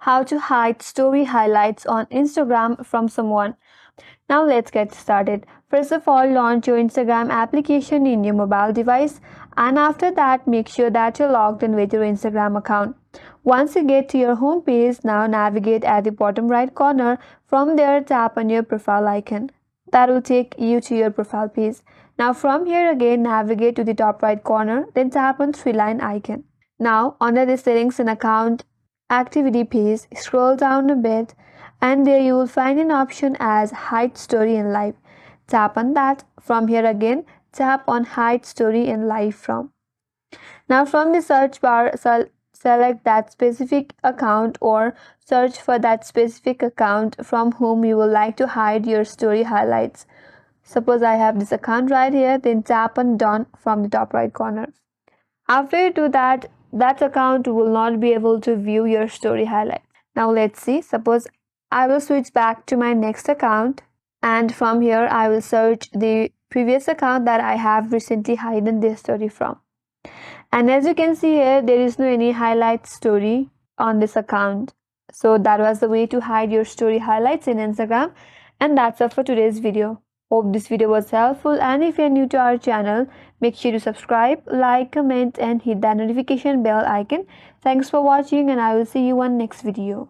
how to hide story highlights on Instagram from someone. Now let's get started. First of all, launch your Instagram application in your mobile device, and after that make sure that you're logged in with your Instagram account. Once you get to your home page, now navigate at the bottom right corner. From there, tap on your profile icon. That will take you to your profile page. Now from here again, navigate to the top right corner, then tap on three-line icon. Now under the settings and account activity page, scroll down a bit and there you will find an option as hide story in live. Tap on that. From here again, tap on hide story in live from. Now from the search bar, select that specific account or search for that specific account from whom you would like to hide your story highlights. Suppose I have this account right here, then tap on done from the top right corner. After you do that, that account will not be able to view your story highlights. Now let's see. Suppose I will switch back to my next account, and from here I will search the previous account that I have recently hidden this story from. And as you can see here, there is no any highlight story on this account. So that was the way to hide your story highlights in Instagram. And that's all for today's video. Hope this video was helpful, and if you're new to our channel, make sure to subscribe, like, comment and hit that notification bell icon. Thanks for watching, and I will see you on next video.